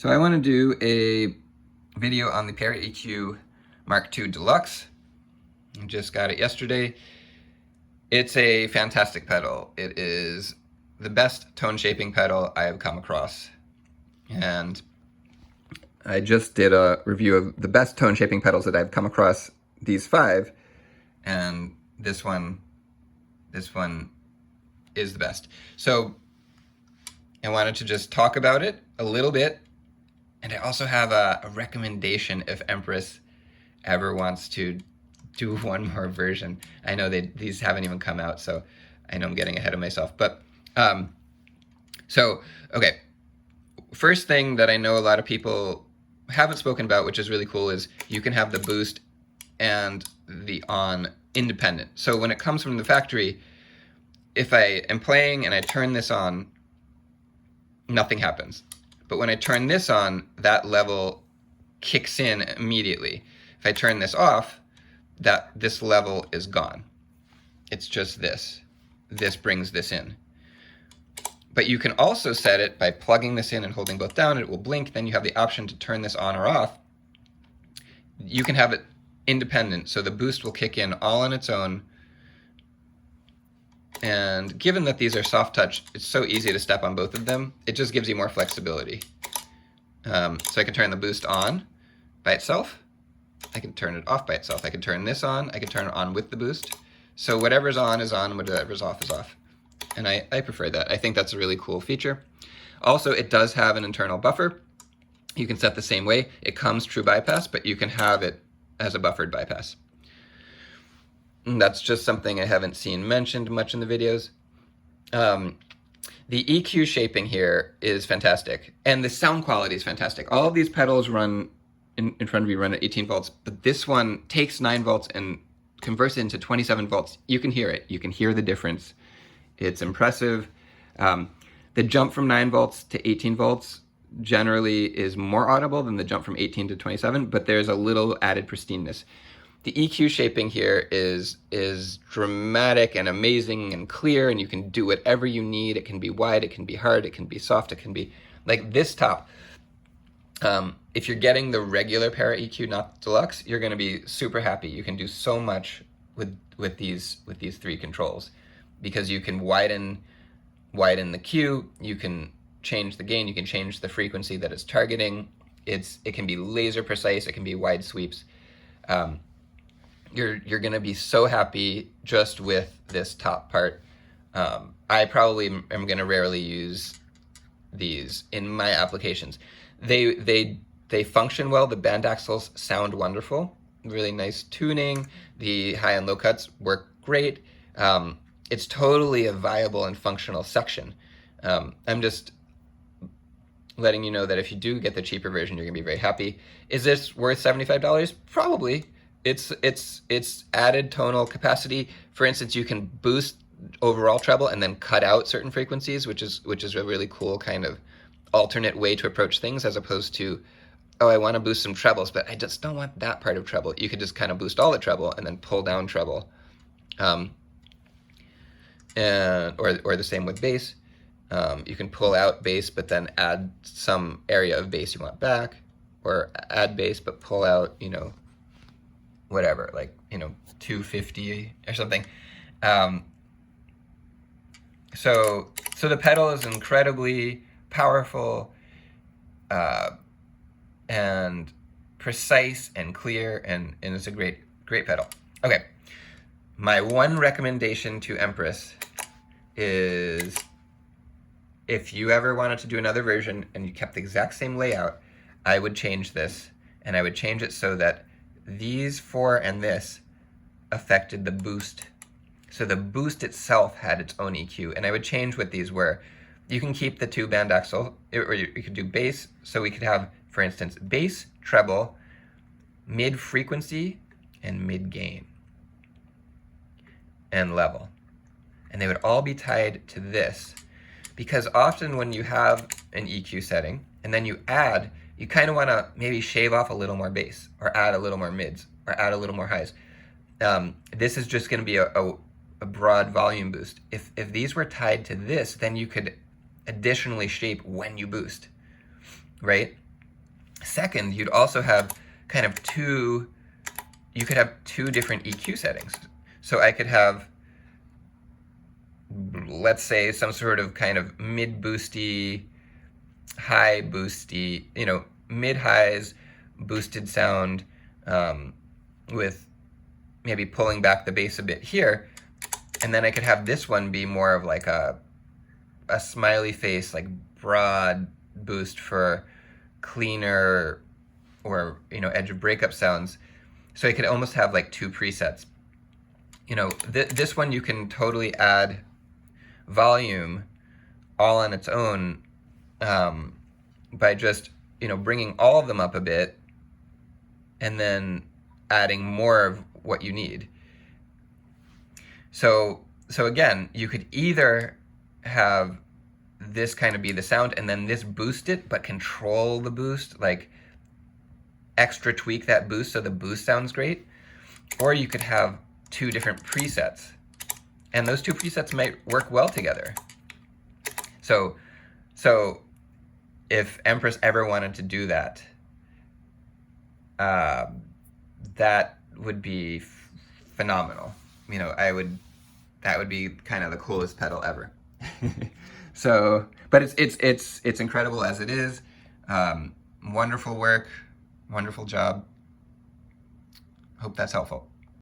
So I want to do a video on the ParaEQ MKII Deluxe. I just got it yesterday. It's a fantastic pedal. It is the best tone shaping pedal I have come across. And I just did a review of the best tone shaping pedals that I've come across, these 5, and this one is the best. So I wanted to just talk about it a little bit, and I also have a recommendation if Empress ever wants to do one more version. I know these haven't even come out, so I know I'm getting ahead of myself. But okay, first thing that I know a lot of people haven't spoken about, which is really cool, is you can have the boost and the on independent. So when it comes from the factory, if I am playing and I turn this on, nothing happens. But when I turn this on, that level kicks in immediately. If I turn this off, this level is gone. It's just this. This brings this in. But you can also set it by plugging this in and holding both down. It will blink. Then you have the option to turn this on or off. You can have it independent, so the boost will kick in all on its own. And given that these are soft touch, it's so easy to step on both of them. It just gives you more flexibility. So I can turn the boost on by itself. I can turn it off by itself. I can turn this on. I can turn it on with the boost. So whatever's on is on, whatever's off is off. And I prefer that. I think that's a really cool feature. Also, it does have an internal buffer. You can set the same way. It comes true bypass, but you can have it as a buffered bypass. And that's just something I haven't seen mentioned much in the videos. The EQ shaping here is fantastic, and the sound quality is fantastic. All of these pedals run, in front of you, run at 18 volts, but this one takes 9 volts and converts it into 27 volts. You can hear it. You can hear the difference. It's impressive. The jump from 9 volts to 18 volts generally is more audible than the jump from 18 to 27, but there's a little added pristineness. The EQ shaping here is dramatic and amazing and clear, and you can do whatever you need. It can be wide, it can be hard, it can be soft, it can be like this top. If you're getting the regular ParaEQ, not Deluxe, you're going to be super happy. You can do so much with these 3 controls, because you can widen the Q, you can change the gain, you can change the frequency that it's targeting. It can be laser precise, it can be wide sweeps. You're going to be so happy just with this top part. I probably am going to rarely use these in my applications. They function well. The band axles sound wonderful. Really nice tuning. The high and low cuts work great. It's totally a viable and functional section. I'm just letting you know that if you do get the cheaper version, you're going to be very happy. Is this worth $75? Probably. It's added tonal capacity. For instance, you can boost overall treble and then cut out certain frequencies, which is a really cool kind of alternate way to approach things, as opposed to, oh, I want to boost some trebles, but I just don't want that part of treble. You could just kind of boost all the treble and then pull down treble, or the same with bass. You can pull out bass, but then add some area of bass you want back, or add bass but pull out, whatever, like, 250 or something. So the pedal is incredibly powerful and precise and clear, and it's a great pedal. Okay, my one recommendation to Empress is, if you ever wanted to do another version and you kept the exact same layout, I would change this, and I would change it so that these 4 and this affected the boost. So the boost itself had its own EQ, and I would change what these were. You can keep the 2 band axle, or you could do bass. So we could have, for instance, bass, treble, mid frequency, and mid gain, and level. And they would all be tied to this, because often when you have an EQ setting and then you add, you kind of want to maybe shave off a little more bass, or add a little more mids, or add a little more highs. This is just going to be a broad volume boost. If these were tied to this, then you could additionally shape when you boost, right? Second, you'd also have kind of you could have two different EQ settings. So I could have, let's say, some sort of kind of mid-boosty, high boosty, mid-highs, boosted sound, with maybe pulling back the bass a bit here. And then I could have this one be more of like a smiley face, like broad boost for cleaner or edge of breakup sounds. So I could almost have like two presets. This one you can totally add volume all on its own, by just bringing all of them up a bit and then adding more of what you need. So again, you could either have this kind of be the sound and then this boost it, but control the boost, like extra tweak that boost so the boost sounds great. Or you could have two different presets, and those two presets might work well together. So if Empress ever wanted to do that, that would be phenomenal. That would be kind of the coolest pedal ever. But it's incredible as it is. Wonderful work, wonderful job. Hope that's helpful.